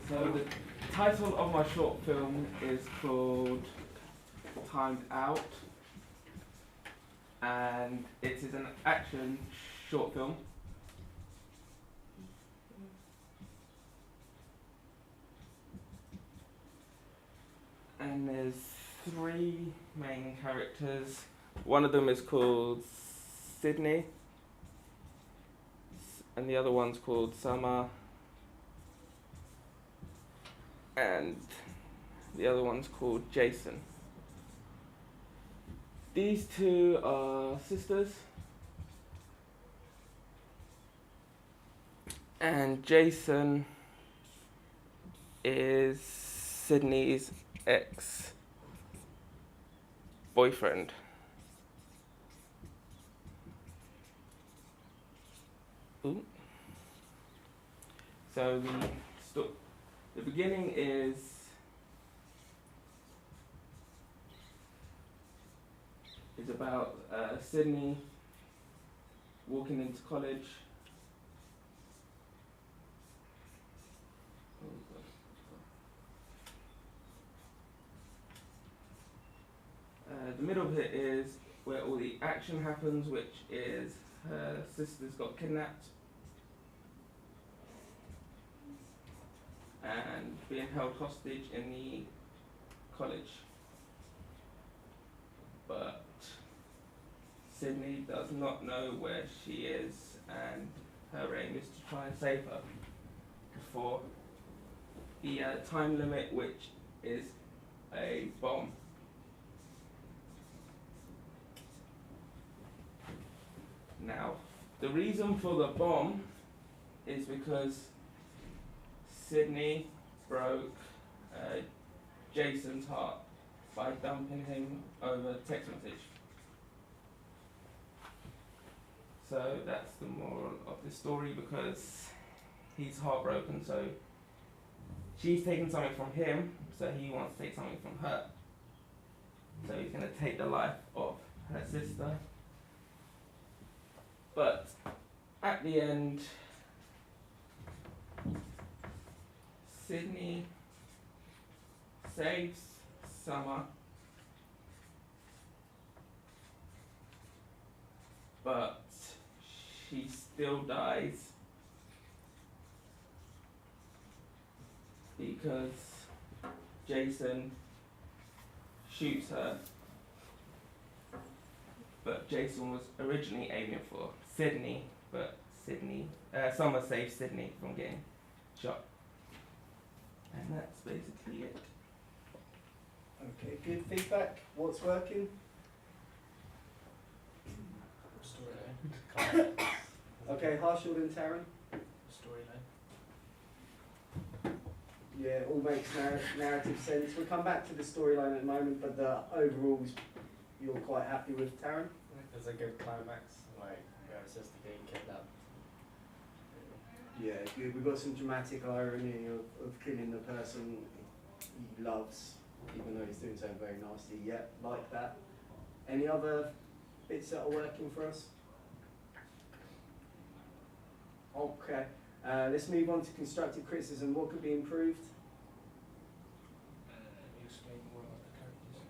So the title of my short film is called Timed Out, and it is an action short film. And there's three main characters. One of them is called Sydney, and the other one's called Summer, and the other one's called Jason. These two are sisters, and Jason is Sydney's ex-boyfriend. Ooh. So the beginning is about Sydney walking into college. The middle of it is where all the action happens, which is her sister's got kidnapped and being held hostage in the college. But Sydney does not know where she is, and her aim is to try and save her before the time limit, which is a bomb. Now, the reason for the bomb is because Sydney broke Jason's heart by dumping him over text message. So that's the moral of the story, because he's heartbroken, so she's taking something from him, so he wants to take something from her. So he's going to take the life of her sister. But at the end, Sydney saves Summer, but she still dies because Jason shoots her. But Jason was originally aiming for Sydney, but Summer saves Sydney from getting shot. And that's basically it. Okay, good feedback. What's working? Storyline. Okay, Harshfield and Taryn? Storyline. Yeah, all makes narrative sense. We'll come back to the storyline in a moment, but the overalls you're quite happy with, Taryn? There's a good climax, like where it's just getting kidnapped. Yeah, good. We've got some dramatic irony of killing the person he loves, even though he's doing something very nasty. Yeah, like that. Any other bits that are working for us? Okay, let's move on to constructive criticism. What could be improved? You explain more about the characters.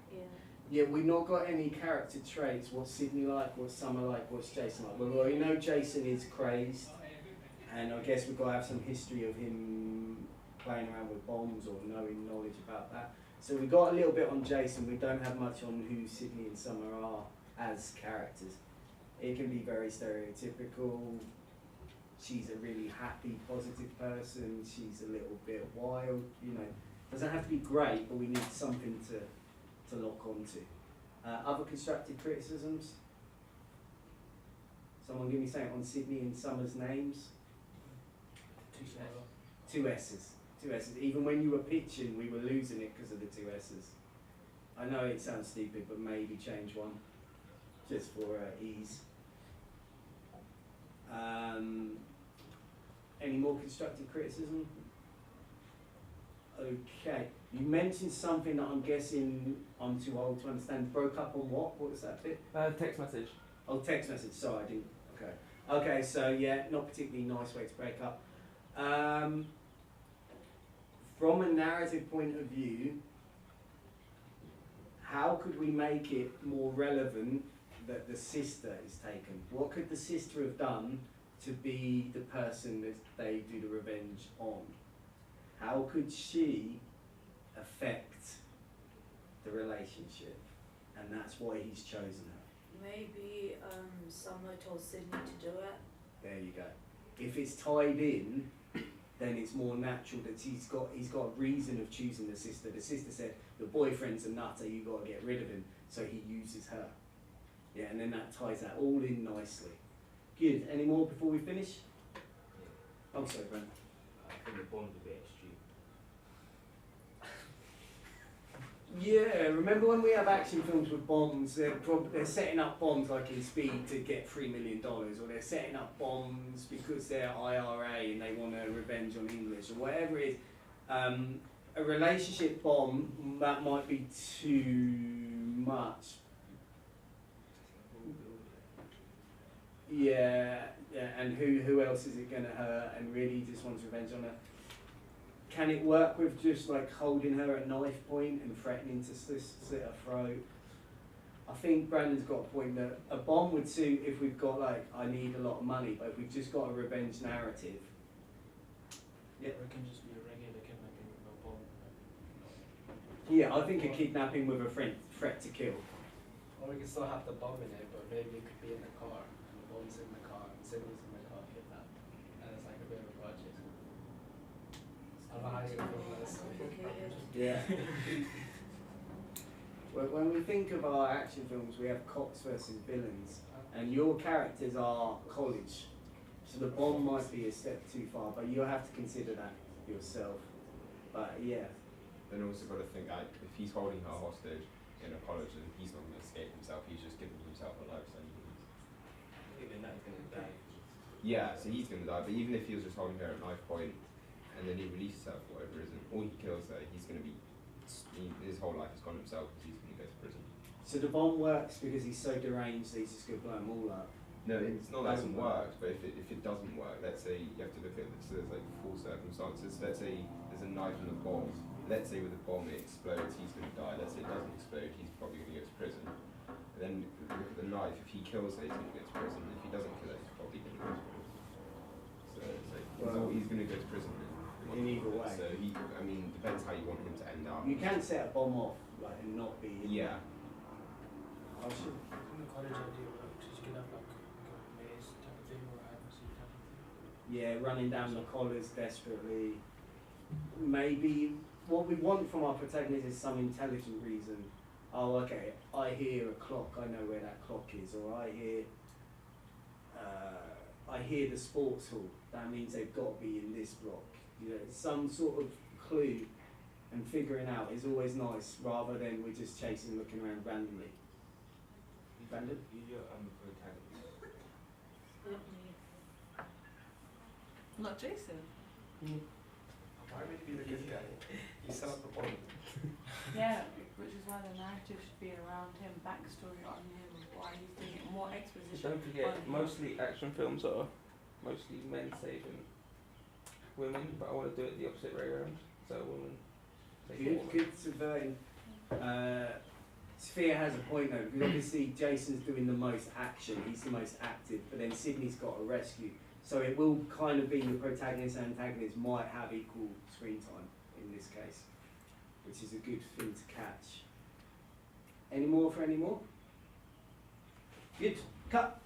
Yeah, we've not got any character traits. What's Sydney like? What's Summer like? What's Jason like? Well, we know Jason is crazed, and I guess we've got to have some history of him playing around with bombs or knowing knowledge about that. So we've got a little bit on Jason. We don't have much on who Sydney and Summer are as characters. It can be very stereotypical. She's a really happy, positive person. She's a little bit wild. You know, doesn't have to be great, but we need something to lock onto. Other constructive criticisms? Someone give me something on Sydney and Summer's names? Two S's. Two S's. Even when you were pitching, we were losing it because of the two S's. I know it sounds stupid, but maybe change one, just for ease. Any more constructive criticism? Okay. You mentioned something that I'm guessing I'm too old to understand. Broke up on what? What was that bit? Text message. Oh, text message. Sorry, I didn't. Okay. Okay, so yeah, not particularly nice way to break up. from a narrative point of view, how could we make it more relevant that the sister is taken? What could the sister have done to be the person that they do the revenge on? How could she affect the relationship? And that's why he's chosen her. Maybe Summer told Sydney to do it. There you go. If it's tied in, then it's more natural that he's got a reason of choosing the sister. The sister said, your boyfriend's a nutter, you got to get rid of him. So he uses her. Yeah, and then that ties that all in nicely. Good. Any more before we finish? Oh, sorry, Brent. I think the Bond's a bit extreme. Yeah, remember when we have action films with bombs, they're setting up bombs like in Speed to get $3 million, or they're setting up bombs because they're IRA and they want a revenge on English, or whatever it is. A relationship bomb, that might be too much. Yeah, and who else is it going to hurt and really just wants revenge on her? Can it work with just like holding her at knife point and threatening to slit her throat? I think Brandon's got a point that a bomb would suit if we've got like, I need a lot of money, but if we've just got a revenge narrative. Yeah. Or it can just be a regular kidnapping with a bomb. Yeah, I think a kidnapping with a threat to kill. Or we can still have the bomb in it, but maybe it could be in the car, and the bomb's in the car, and Sydney's in the car, kidnapped, and it's like a bit of a budget. I don't know how you're gonna feel about this. Yeah. Well, when we think of our action films, we have cops versus villains, and your characters are college. So the bomb might be a step too far, but you'll have to consider that yourself. But yeah. Then also got to think like if he's holding her hostage in a college and he's not going to escape himself, he's just giving himself a life sentence. Even that he's gonna die. Yeah, so he's going to die. But even if he was just holding her at knife point and then he releases her for whatever reason, or he kills her, he's going to be his whole life has gone himself because he's going to go to prison. So the bomb works because he's so deranged that he's just going to blow them all up. No, it's not that it Doesn't works, but if it doesn't work, let's say you have to look at it, so there's like full circumstances. Let's say there's a knife in the bomb. Let's say with the bomb it explodes, he's going to die. Let's say it doesn't explode, he's probably going to go to prison. And then look at the knife. If he kills it, he's going to go to prison. If he doesn't kill it, he's probably going to go to prison. So it's like he's going to go to prison In either way. So I mean, depends how you want him to end up. You can set a bomb off like and not be. Yeah. I should. In the college idea works, you can have like a maze type of thing or a hide and seek type of thing. Yeah, running down the collars desperately. Maybe what we want from our protagonist is some intelligent reason. Oh, okay, I hear a clock, I know where that clock is, or I hear the sports hall, that means they've got to be in this block. You know, some sort of clue and figuring out is always nice, rather than we're just chasing, looking around randomly. Brandon? You're protagonist. Not Jason. Why would he be the good guy? He set up the bomb. Yeah, which is why the narrative should be around him, backstory on him, why he's doing it, more exposition. Don't forget, on him. mostly action films are mostly men saving women, but I want to do it the opposite way around. So a woman saving a woman. Good subverting. Sphere has a point though, because obviously Jason's doing the most action, he's the most active, but then Sydney's got a rescue. So it will kind of be the protagonist and antagonist might have equal screen time in this case, which is a good thing to catch. Any more for any more? Good. Cut.